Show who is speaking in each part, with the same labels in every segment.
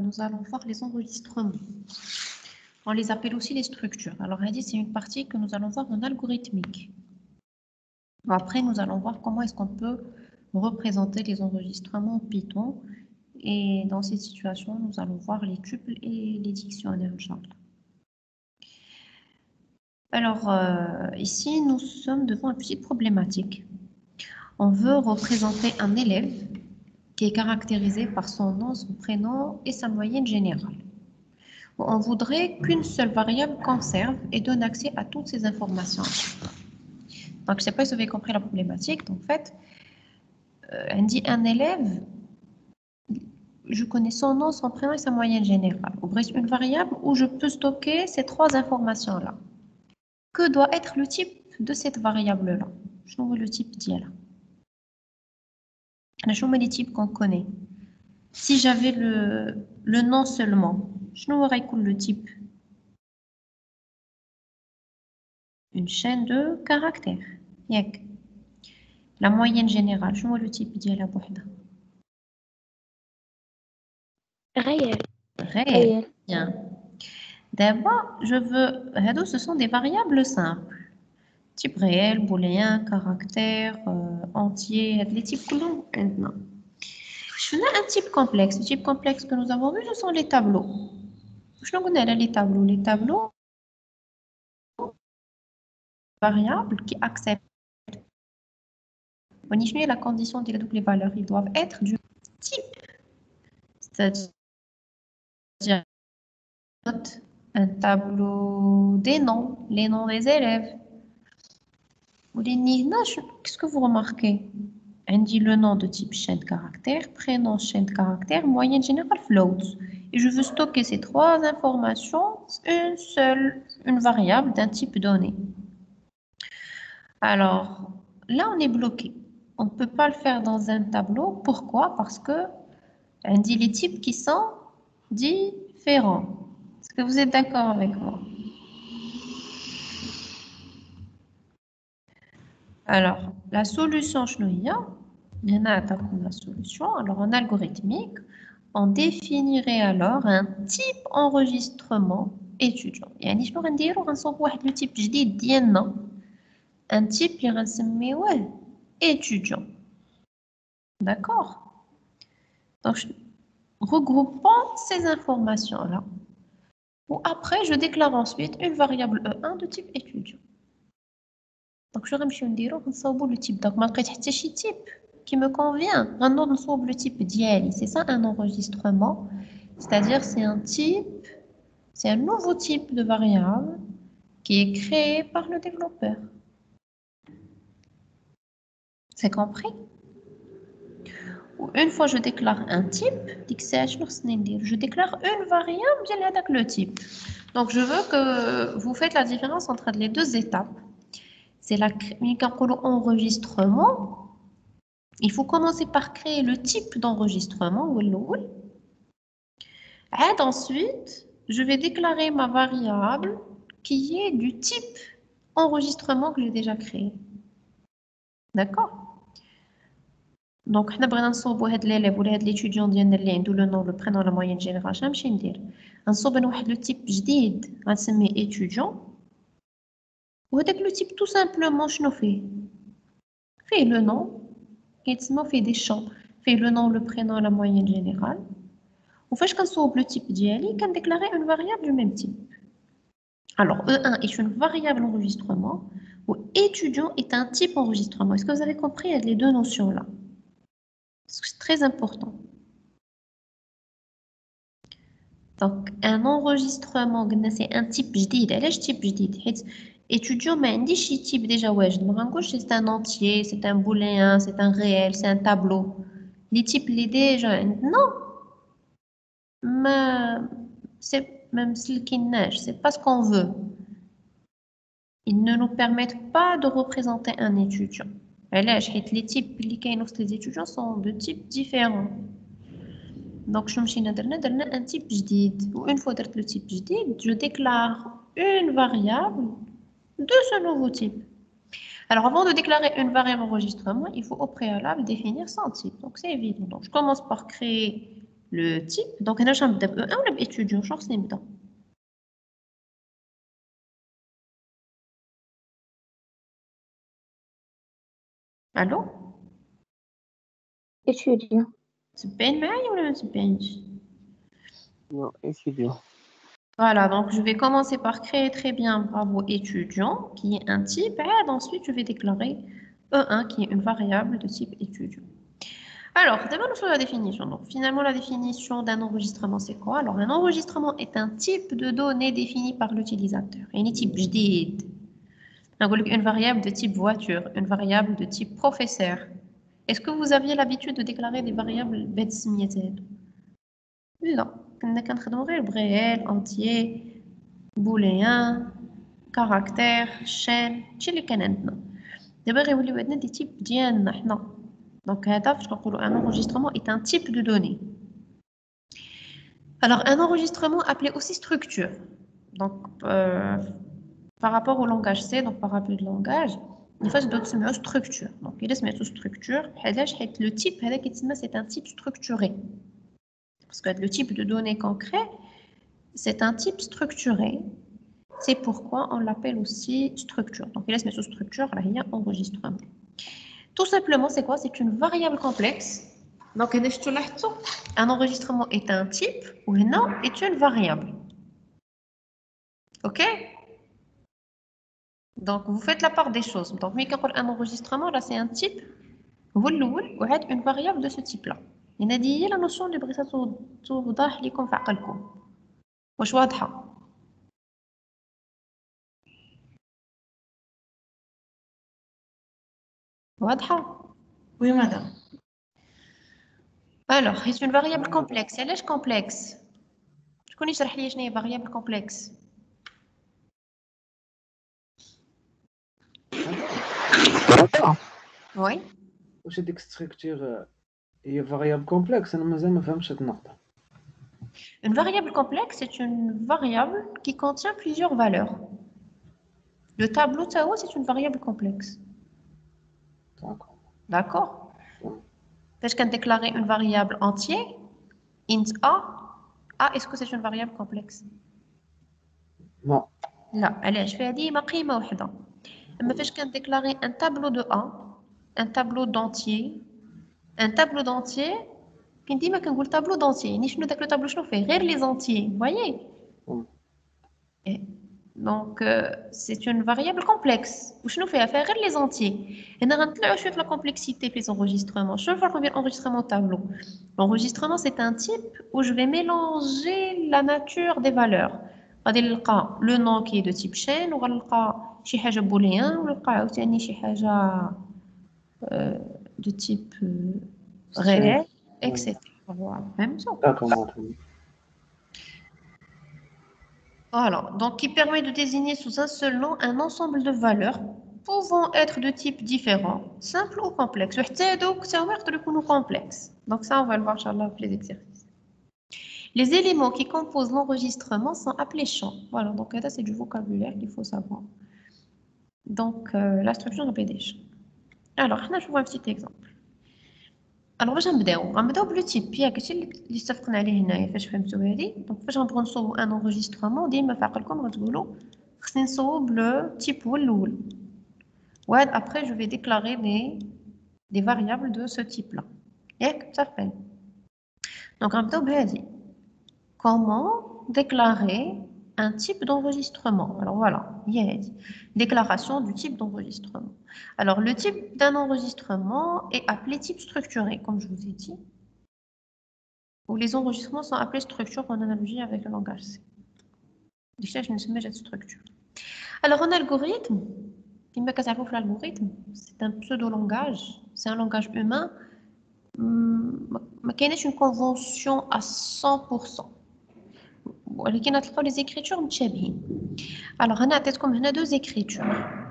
Speaker 1: nous allons voir les enregistrements. On les appelle aussi les structures. Alors, c'est une partie que nous allons voir en algorithmique. Après, nous allons voir comment est-ce qu'on peut représenter les enregistrements en Python. Et dans ces situations, nous allons voir les tuples et les dictionnaires, Inch'Allah. Alors, ici, nous sommes devant une petite problématique. On veut représenter un élève qui est caractérisé par son nom, son prénom et sa moyenne générale. On voudrait qu'une seule variable conserve et donne accès à toutes ces informations. Donc, je ne sais pas si vous avez compris la problématique. Donc, en fait, on dit un élève, je connais son nom, son prénom et sa moyenne générale. Ou bref, une variable où je peux stocker ces trois informations-là. Que doit être le type de cette variable-là? Je vois le type d'IA. Je vois les types qu'on connaît. Si j'avais le nom seulement, je n'aurais que le type. Une chaîne de caractères. Yak. La moyenne générale, je vois le type d'IA بوحدها.
Speaker 2: Réel.
Speaker 1: Réel. Bien. D'abord, je veux. Ce sont des variables simples. Type réel, booléen, caractère, entier, les types que l'on maintenant. Je veux un type complexe. Le type complexe que nous avons vu, ce sont les tableaux. Je nous connais les tableaux. Les tableaux, variables qui acceptent. On y la condition de les valeurs. Ils doivent être du type. C'est-à-dire un tableau des noms, les noms des élèves. Qu'est-ce que vous remarquez? On dit le nom de type chaîne de caractère, prénom chaîne de caractère, moyenne générale float. Et je veux stocker ces trois informations, une variable d'un type donné. Alors, là, on est bloqué. On ne peut pas le faire dans un tableau. Pourquoi? Parce que on dit les types qui sont différents. Est-ce que vous êtes d'accord avec moi? Alors, la solution, il y en a la solution. Alors, en algorithmique, on définirait alors un type enregistrement étudiant. يعني شنو غنديرو غنصوب واحد لو تيب جديد ديالنا un type اللي غنسميوه étudiant. D'accord? Donc, regroupons ces informations-là. Ou après, je déclare ensuite une variable E1 de type étudiant. Donc, je vais dire le type. Donc, je type qui me convient. Maintenant, nous le type d'IALI. C'est ça un enregistrement. C'est-à-dire, c'est un type, c'est un nouveau type de variable qui est créé par le développeur. C'est compris? Une fois je déclare un type, je déclare une variable avec le type. Donc, je veux que vous faites la différence entre les deux étapes. C'est l'enregistrement. Il faut commencer par créer le type d'enregistrement. Ensuite, je vais déclarer ma variable qui est du type enregistrement que j'ai déjà créé. D'accord? Donc, on va نصوبوا هاد l'élève ولا هاد l'étudiant ديالنا اللي عنده le nom, le prénom, la moyenne générale. شنو نمشي ندير؟ غنصوب واحد لو تيب جديد غنسميه étudiant. وهداك لو تيب tout simplement شنو فيه؟ فيه le nom, كيتسمى فيه des champs. فيه le nom, le prénom, la moyenne générale. وفاش كنصوب le type ديالي كنديكلاري une variable du même type. Alors, E1 est une variable enregistrement ou étudiant est un type enregistrement. Est-ce que vous avez compris les deux notions-là? C'est très important. Donc, un enregistrement, c'est un type جديد. علاش type جديد؟ حيت étudiant ما عنديش شي type déjà واجد. ما غنقولش c'est un entier, c'est un booléen, c'est un réel, c'est un tableau. Les types les déjà non. Mais c'est même c'est pas ce qu'on veut. Ils ne nous permettent pas de représenter un étudiant. Les types les étudiants sont de types différents. Donc, je me un type جديد. Une fois que le type جديد, je déclare une variable de ce nouveau type. Alors, avant de déclarer une variable enregistrement, il faut au préalable définir son type. Donc, c'est évident. Donc, je commence par créer le type. Donc, هنا باش نبدا ب E1 ولا بإتيديون؟ شنو خصني نبدا؟ الو؟
Speaker 2: étudiant.
Speaker 1: تبعين معايا ولا ما تبعينش؟
Speaker 3: Non, étudiant.
Speaker 1: Voilà, donc je vais commencer par créer très bien bravo étudiant, qui est un type, et ensuite je vais déclarer E1, qui est une variable de type étudiant. Alors, d'abord sur la définition. Donc, finalement, la définition d'un enregistrement, c'est quoi? Alors, un enregistrement est un type de données défini par l'utilisateur. Un type جديد. Une variable de type voiture, une variable de type professeur. Est-ce que vous aviez l'habitude de déclarer des variables bêtes سميتها؟ لا، كنا كنخدموا غير بغيال entier booléen caractère chaîne هادشي اللي كان عندنا. دابا غيوليو عندنا دي تيب ديالنا حنا. Donc هذا فاش كنقولوا un enregistrement est un type de données. Alors un enregistrement appelé aussi structure. Donc par rapport au langage C, donc par rapport au langage, il faut d'autres structure. Donc il est structure. Le type c'est un type structuré. Parce que le type de données qu'on crée, c'est un type structuré. C'est pourquoi on l'appelle aussi structure. Donc il est structure, là il y a enregistrement. Tout simplement, c'est quoi? C'est une variable complexe. Donc un enregistrement est un type ou non est une variable. Ok? Donc, vous faites la part des choses. Donc, un enregistrement, là, c'est un type, ou une variable de ce type-là. Il y a dit la notion de brisa توضح لكم في عقلكم. واش واضحة؟ واضحة؟ Oui, madame. Alors, c'est une variable complexe. Elle est complexe. شكون يشرح لي شنو هي variable complexe؟ Oui.
Speaker 3: واش هذيك ستركتور هي فاريابل كومبلكس؟ انا مازال ما فهمتش هاد النقطه.
Speaker 1: Une variable complexe, c'est une variable qui contient plusieurs valeurs. Le tableau Tao, c'est une variable complexe.
Speaker 3: D'accord.
Speaker 1: D'accord. Parce qu'on déclarer une variable entière, int A, est-ce que c'est une variable complexe?
Speaker 3: Non.
Speaker 1: لا، علاش؟ فيها ديما قيمة وحدة. أما فاش كنديكلاري un tableau de A, un tableau d'entier, un tableau d'entier, كاين ديما كنقول tableau d'entier، يعني شنو داك لو tableau شنو فيه؟ غير les entiers, vous voyez? Donc c'est une variable complexe. وشنو فيها؟ فيها غير les entiers. هنا غنطلعوا شويه في la complexité في les enregistrements. شنو الفرق بين enregistrement tableau? L'enregistrement c'est un type où je vais mélanger la nature des valeurs. غادي نلقى le nom qui est de type chaîne وغنلقى شي حاجه booléen ونلقى عاوتاني شي حاجه de type réel, etc. Voilà, même ça.
Speaker 3: D'accord.
Speaker 1: Voilà, donc qui permet de désigner sous un seul nom un ensemble de valeurs pouvant être de types différents, simples ou complexes. Donc ça, on va le voir, Inch'Allah, avec les exercices. Les éléments qui composent l'enregistrement sont appelés champs. Voilà, donc ça, c'est du vocabulaire qu'il faut savoir. Donc, la structure appelle des champs. Alors, je vois un petit exemple. Alors, باش نبداو بلو تيب ياك هادشي اللي اتفقنا عليه هنايا فاش فهمتوا هادي. دونك فاش غنبغيو نصوبو ان انغوجيسترمون ديما في عقلكم غتقولوا خصني نصوب لو تيب هو الاول. وهاد après je vais déclarer des variables de ce type là. ياك متفقين؟ دونك غنبداو بهادي. Comment déclarer un type d'enregistrement? Alors voilà, il y a déclaration du type d'enregistrement. Alors le type d'un enregistrement est appelé type structuré, comme je vous ai dit, où les enregistrements sont appelés structure en analogie avec le langage C. Déjà, je ne sais pas cette structure. Alors un algorithme, l'algorithme, c'est un pseudo-langage, c'est un langage humain, mais qui est une convention à 100%. ولكن غتلقاو les écritures متشابهين. Alors هنا عطيتكم هنا deux écritures.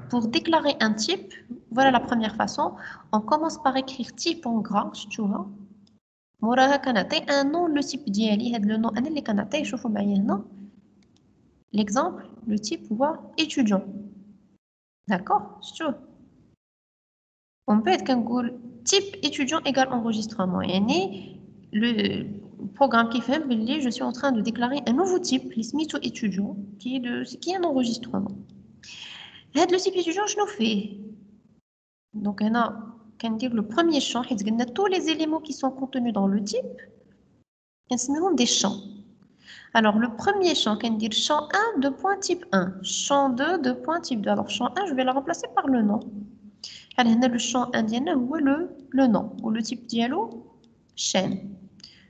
Speaker 1: Pour déclarer un type, voilà la première façon. On commence par écrire type en gras, شفتوها. موراها كنعطي un nom le type ديالي. هذا le nom انا اللي كنعطيه. شوفوا معايا هنا. L'exemple, le type هو étudiant. D'accord? شفتوه. On peut être كنقول type étudiant égale enregistrement. يعني programme qui fait je suis en train de déclarer un nouveau type, les SMITO étudiant, qui est un enregistrement. Le type étudiant, je nous fais. Donc, on a le premier champ, tous les éléments qui sont contenus dans le type, on des champs. Alors, le premier champ, champ 1 de point type 1, champ 2 de point type 2. Alors, champ 1, je vais le remplacer par le nom. Alors, le champ 1 ou le nom, ou le type dialogue, chaîne.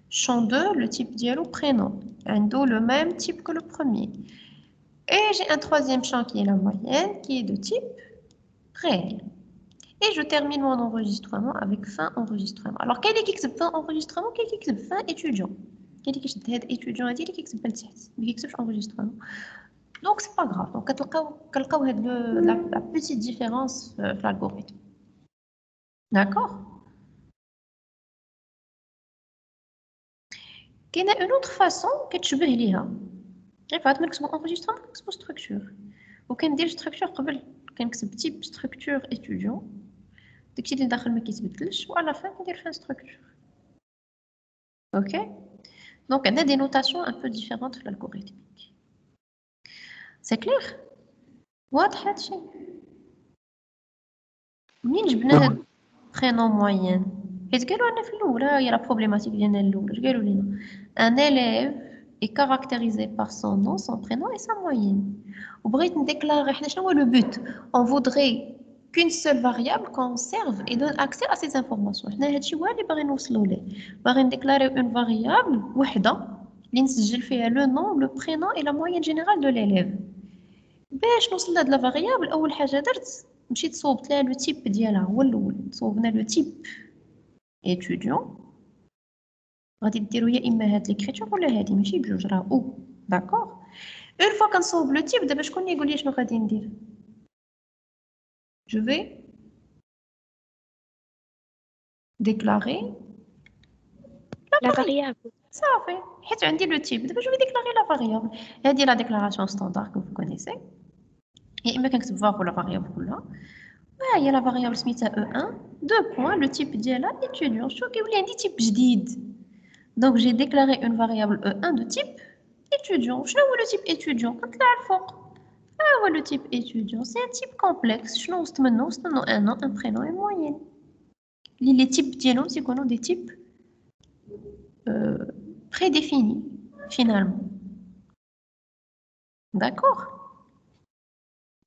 Speaker 1: Champ 2, le type dialogue, prénom. Le même type que le premier. Et j'ai un troisième champ qui est la moyenne, qui est de type réel. Et je termine mon enregistrement avec fin enregistrement. Alors, quel est qui fait fin enregistrement, quel est qui fait fin étudiant? Quel est qui fait étudiant et quel est qui fait enregistrement? Donc, c'est pas grave. Donc, la petite différence dans l'algorithme. D'accord? Il y a une autre façon que tu veux lire. Il faut que enregistrement, que structure. Ou qu'il y ait une structure, qu'il type structure étudiant. داك الشيء اللي داخل ما كيتبدلش وعلى fin ندير fin structure. OK? Donc on a des notations un peu différentes de l'algorithme. C'est clair? واضح هادشي؟ منين جبنا هاد prénom moyenne؟ حيت قالوا لنا في الاول هي لا بروبليماتيك ديالنا الاولى، اش قالوا لنا؟ un élève est caractérisé par son nom, son prénom et sa moyenne. وبغيت نديكلاري حنا شنو هو le but. On voudrait qu'une seule variable conserve et donne accès à ces informations. حنا هادشي هو اللي باغي نوصلوا ليه. باغي نديكلاري une variable وحده اللي نسجل فيها le nom, le prénom et la moyenne générale de l'élève. باش نوصل لهاد لا فاريابل اول حاجه درت مشيت صوبت لها لو تيب ديالها هو الاول. صوبنا لو تيب étudiant. غادي ديروا يا اما هاد ليكريتور ولا هادي ماشي بجوج راه او. داكور. اون فوا كنصوب لو تيب دابا شكون يقول لي شنو غادي ندير؟ Je vais déclarer
Speaker 2: La variable.
Speaker 1: Ça fait. حيت عندي le type. دابا je vais déclarer la variable. هذه la déclaration standard que vous connaissez. يا إما كنكتب var ولا variable كلها. ها هي la variable سميتها E1. Deux points. Le type ديالها étudiant. شو كيولي عندي type جديد. Donc j'ai déclaré une variable E1 de type étudiant. شنو هو le type étudiant؟ كنطلع الفوق. هو le type étudiant. C'est un type complexe. شنو وسط منه؟ وسط منه un nom, un prénom et moyenne. Les types ديالهم تيكونوا des types prédéfinis finalement. D'accord?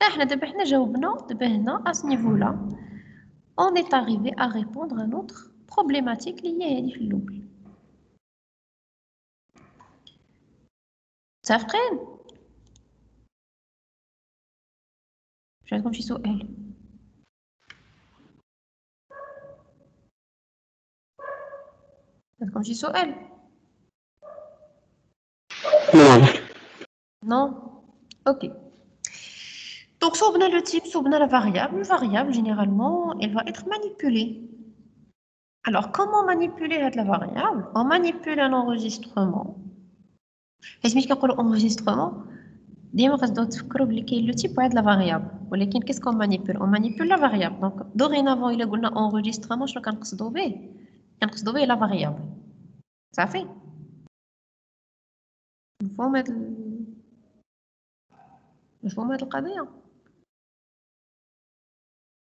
Speaker 1: Nous جاوبنا دابا هنا à ce niveau-là. On est arrivé à répondre à notre problématique liée à الأول. متفقين؟ مش عندكم شي سؤال؟ عندكم شي سؤال؟ Non? Ok. Donc, صوبنا le type, صوبنا la variable. Une variable, généralement, elle va être manipulée. Alors, comment manipuler la variable? On manipule un enregistrement. Est-ce que quand on enregistrement, ديما خاصنا تفكروا بلي كاين le type واحد la variable. ولكن qu'est-ce qu'on manipule? On manipule la variable. Donc, dorénavant, il a قلنا enregistrement, شنو كنقصدوا به؟ كنقصدوا به la variable. صافي؟ مفهوم هاد القضية؟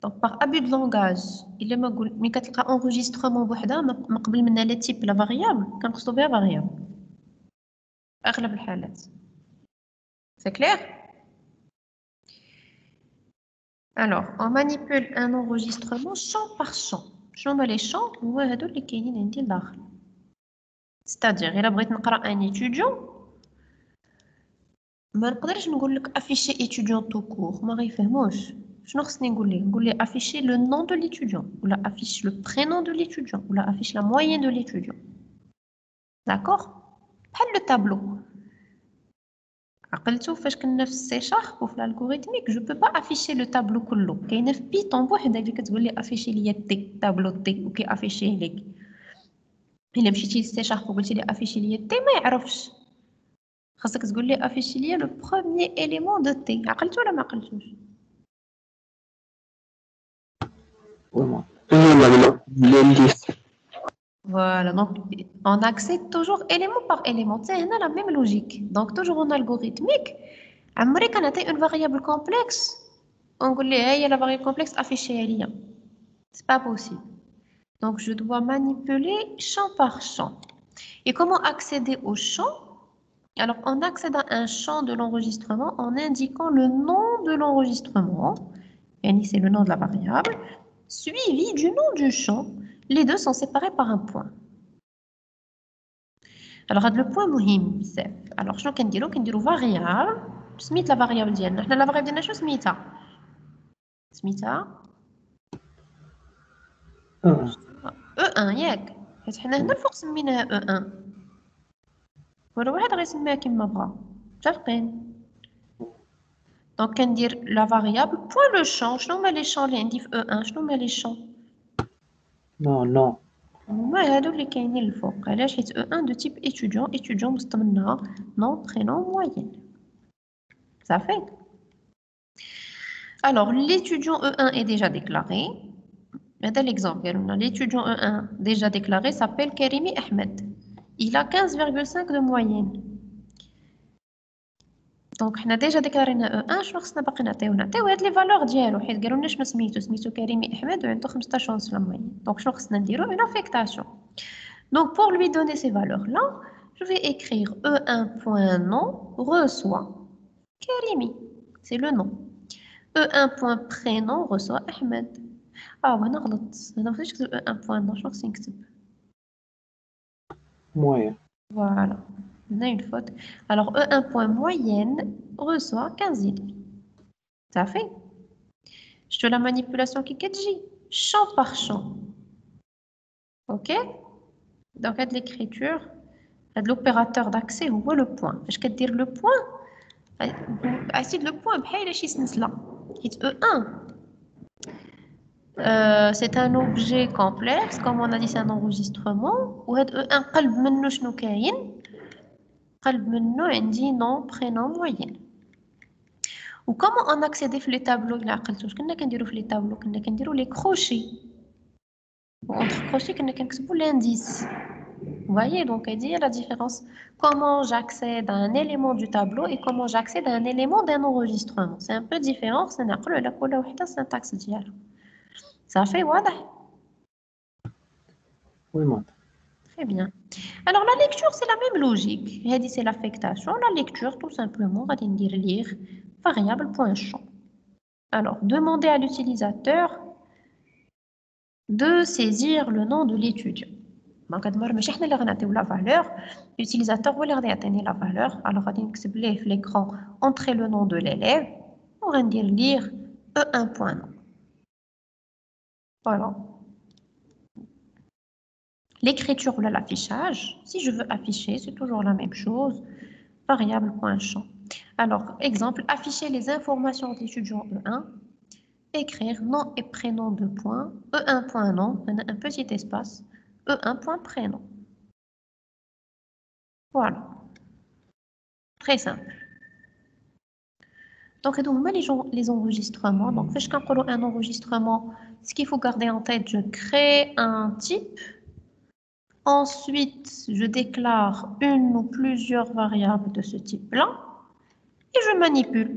Speaker 1: Donc, par abus de langage, il est magul, mais quand il y a enregistrement بوحدها ما قبل منها le type la variable, كنقصدوا بها variable. أغلب الحالات. C'est clair? Alors, on manipule un enregistrement champ par champ. شنو هما les champs؟ هو هادو اللي كاينين عندي لداخل. C'est-à-dire, إلا بغيت نقرا un étudiant ما نقدرش نقول لك afficher étudiant tout court ما غيفهموش. شنو خصني نقول ليه؟ نقول ليه afficher le nom de l'étudiant ولا affiche le prénom de l'étudiant ولا affiche la moyenne de l'étudiant. D'accord? بحال le tableau. عقلتو فاش كنا في السي شارب وفي الالغوريثميك جو بو با افيشي لو تابلو كله. كاينه في بيتون بوحدها اللي كتقول لي افيشي لي التي تابلو تي وكي افيشيه لك. الا مشيتي للسي شارب وقلتي لي افيشي لي التي ما يعرفش. خاصك تقول لي افيشي لي لو بروميير اليمون دو تي. عقلتو ولا ما عقلتوش؟ Voilà, donc on accède toujours élément par élément. C'est la même logique. Donc toujours en algorithmique, عمري كنعطي une variable complexe, ونقول ليه هي la variable complexe affichée ليا. C'est pas possible. Donc je dois manipuler champ par champ. Et comment accéder au champ? Alors on accède à un champ de l'enregistrement en indiquant le nom de l'enregistrement. Et c'est le nom de la variable, suivi du nom du champ. Les deux sont séparés par un point. Alors, le point مهم بزاف. Alors, شنو كنديرو؟ كنديرو variable سميت la variable ديالنا. حنا la variable ديالنا شنو سميتها؟ سميتها E1 ياك؟ حيت حنا هنا الفوق سميناها E1. ولا واحد غيسميها كيما بغا. متفقين؟ دونك كندير la variable point le champ. شنو هما لي champs اللي عندي في E1؟ شنو هما لي champs؟
Speaker 3: Non.
Speaker 1: هما هادو اللي كاينين الفوق. علاش؟ حيت E1 de type étudiant. étudiant مستمنها nom, prénom, moyenne. Ça fait. Alors, l'étudiant E1 est déjà déclaré. Regardez l'exemple. L'étudiant E1 déjà déclaré s'appelle Karimi Ahmed. Il a 15,5 de moyenne. Donc, on a déjà déclaré E1. Je pense que nous avons les valeurs ديالو حيت قالوا لنا شنو سميتو كريمي احمد وعنده 15 la moyenne. Donc, je pense que une affectation. Donc, pour lui donner ces valeurs-là, je vais écrire E1.nom reçoit Karimi. C'est le nom. E1.prénom reçoit Ahmed. Ah, وانا غلطت. انا مخديتش نكتب E1.nom. Je pense que نكتب.
Speaker 3: Moyen.
Speaker 1: Voilà. On a une faute. Alors, E1.moyenne reçoit 15,5. Ça fait. Je te la manipulation qui est champ par champ. OK? Donc, de l'écriture, l'opérateur d'accès, ou le point. Je vais dire le point. Essaye le point. E1. C'est un objet complexe. Comme on a dit, c'est un enregistrement. Ou E1 قلب منه شنو كاين؟ قلب منه عندي nom, prénom, moyenne. Ou comment on accède les tableaux? كنا كنديرو في les tableaux, كنا كنديرو les crochets. Entre crochets, كنا كنكتبو l'indice. Vous voyez, donc elle dit la différence. Comment j'accède à un élément du tableau et comment j'accède à un élément d'un enregistrement. C'est un peu différent. C'est la syntaxe ديالها. Ça fait واضح?
Speaker 3: Oui, madame.
Speaker 1: Très bien. Alors la lecture, c'est la même logique. Elle dit c'est l'affectation. La lecture, tout simplement, on va dire lire variable point champ. Alors, demander à l'utilisateur de saisir le nom de l'étudiant. Donc, la valeur, l'utilisateur va leur donner la valeur. Alors, on va l'écran, entrer le nom de l'élève. On va dire lire E1.nom. Voilà. L'écriture ou l'affichage, si je veux afficher, c'est toujours la même chose. Variable point champ. Alors, exemple, afficher les informations de l'étudiant E1. Écrire nom et prénom de point, E1.nom, un petit espace, E1.prénom. Voilà. Très simple. Donc, les enregistrements. Donc, quand un enregistrement, ce qu'il faut garder en tête, je crée un type. Ensuite, je déclare une ou plusieurs variables de ce type-là et je manipule.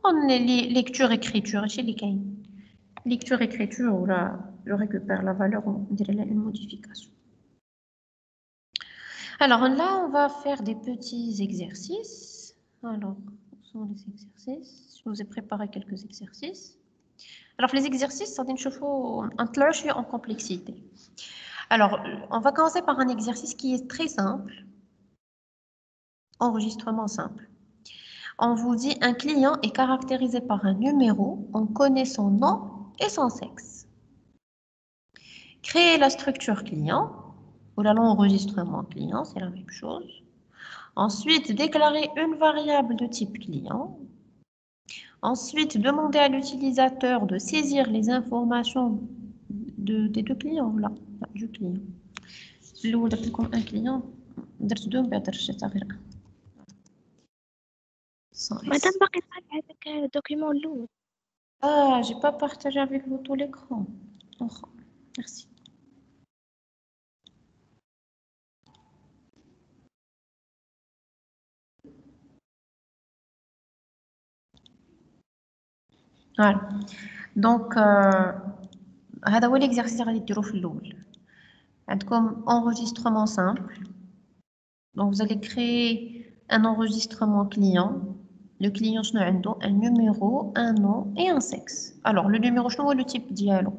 Speaker 1: On les lecture-écriture, chez les cahiers. Lecture-écriture, là, je récupère la valeur, on dirait là, une modification. Alors là, on va faire des petits exercices. Alors, où sont les exercices? Je vous ai préparé quelques exercices. Alors, les exercices, ça donne un clash en complexité. Alors, on va commencer par un exercice qui est très simple. Enregistrement simple. On vous dit un client est caractérisé par un numéro, on connaît son nom et son sexe. Créer la structure client, ou l'enregistrement client, c'est la même chose. Ensuite, déclarer une variable de type client. Ensuite, demander à l'utilisateur de saisir les informations des deux clients, là, du client. Si je vous donne un client,
Speaker 2: Madame باقي طالع هذاك الدوكيمون الأول.
Speaker 1: Ah, j'ai pas partagé avec vous tout l'écran. Oh, merci. Voilà. Donc, هذا هو l'exercice اللي غادي ديرو في الأول. عندكم enregistrement simple. Donc, vous allez créer un enregistrement client. Le client, شنو عنده un numéro, un nom et un sexe. Alors, le numéro, شنو هو le type ديالو؟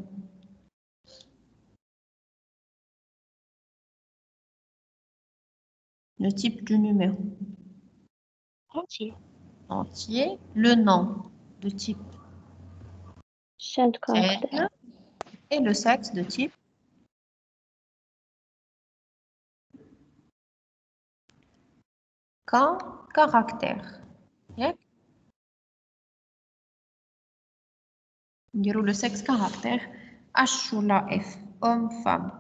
Speaker 1: Le type du numéro.
Speaker 2: Entier.
Speaker 1: Entier. Le nom, de type
Speaker 2: Chaîne de caractère.
Speaker 1: et le sexe de type caractère. ياك نديرو le sexe caractère H ou la F, homme, femme,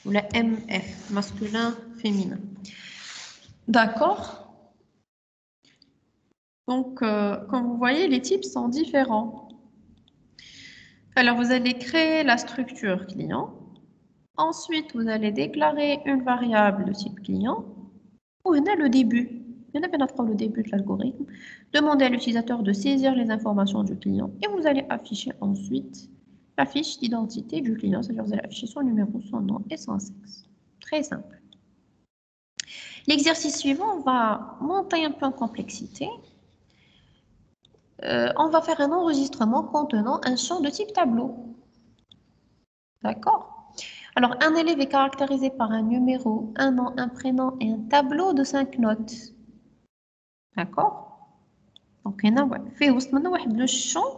Speaker 1: ou la MF, masculin, féminin. D'accord? Donc, comme vous voyez, les types sont différents. Alors, vous allez créer la structure client. Ensuite, vous allez déclarer une variable de type client. Ou on a le début. Il y en a bien le début de l'algorithme. Demandez à l'utilisateur de saisir les informations du client et vous allez afficher ensuite la fiche d'identité du client. C'est-à-dire vous allez afficher son numéro, son nom et son sexe. Très simple. L'exercice suivant, on va monter un peu en complexité. On va faire un enregistrement contenant un champ de type tableau. D'accord? Alors, un élève est caractérisé par un numéro, un nom, un prénom et un tableau de 5 notes. D'accord? Donc, il y en a le champ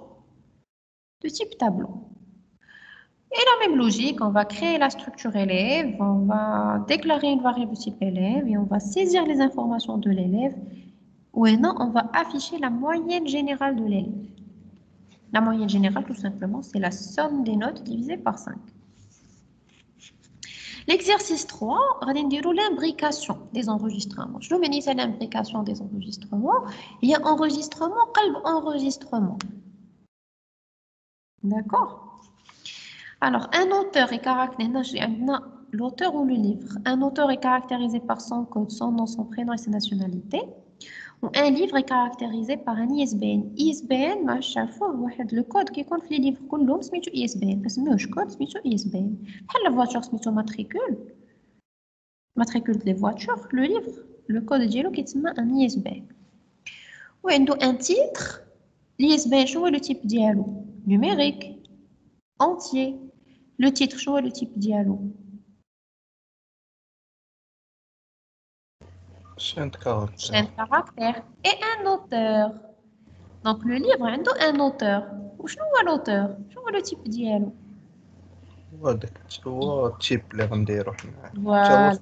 Speaker 1: de type tableau. Et la même logique, on va créer la structure élève, on va déclarer une variable de type élève et on va saisir les informations de l'élève. Ou non, on va afficher la moyenne générale de l'élève. La moyenne générale, tout simplement, c'est la somme des notes divisée par 5. L'exercice 3, on va dire l'imbrication des enregistrements. Je vais vous l'imbrication des enregistrements. Il y a enregistrement, enregistrement. D'accord? Alors, un auteur est caractérisé, l'auteur ou le livre. Un auteur est caractérisé par son code, son nom, son prénom et sa nationalité. Ou un livre est caractérisé par un ISBN. ISBN, le code qui compte les livres, c'est ISBN. Parce que code, c'est ISBN. La voiture, c'est matricule. Matricule des voitures, le livre, le code dialogue qui est un ISBN. Ou un titre, l'ISBN, c'est le type dialogue numérique, entier. Le titre, c'est le type dialogue.
Speaker 4: Chaîne de caractère.
Speaker 1: Chaîne de caractère. Et un auteur. Donc, le livre a un auteur. Ou l'auteur? C'est le type dialogue.
Speaker 4: هو التيب اللي غنديرو حنا
Speaker 1: Voilà.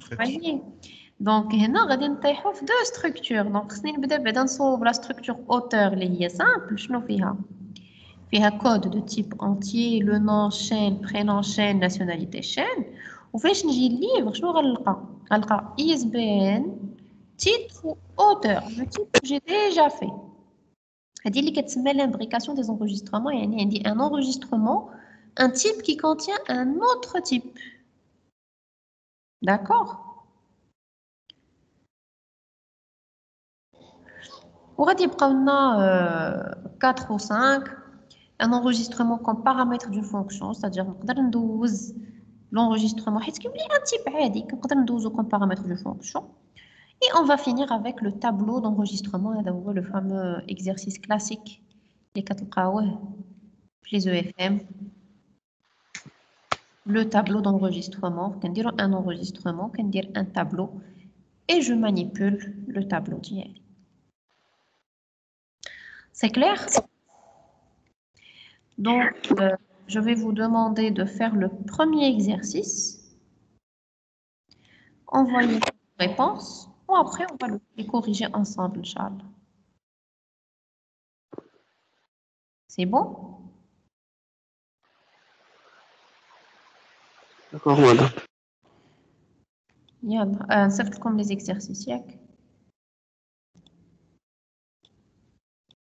Speaker 1: Donc, هنا غادي نطيحوا في deux structures. Donc, خصني نبدا بعدا نصوب la structure auteur اللي هي simple. شنو فيها؟ فيها code de type entier, le nom, chaîne, prénom, chaîne, nationalité, chaîne. وفاش نجي الليفر شنو غنلقى ISBN, titre ou auteur. Le titre j'ai déjà fait. هذه اللي كتسمى l'imbrication des enregistrements. يعني عندي un enregistrement, un type qui contient un autre type. D'accord? وغادي يبقاو لنا 4 ou 5. Un enregistrement comme paramètre d'une fonction, c'est-à-dire نقدر ندوز l'enregistrement حيت كيولي un type عادي كنقدر ندوزو comme paramètre d'une fonction. Et on va finir avec le tableau d'enregistrement. هذا هو le fameux exercice classique اللي كتلقاوه في les EFM. Le tableau d'enregistrement, كنديرو un enregistrement, كندير un tableau et je manipule le tableau ديالي. C'est clair? Donc, je vais vous demander de faire le premier exercice. Envoyez vos réponses. Ou après, on va les corriger ensemble, Inch'Allah. C'est bon?
Speaker 3: D'accord, madame.
Speaker 1: يلا نصيفط لكم les exercices ياك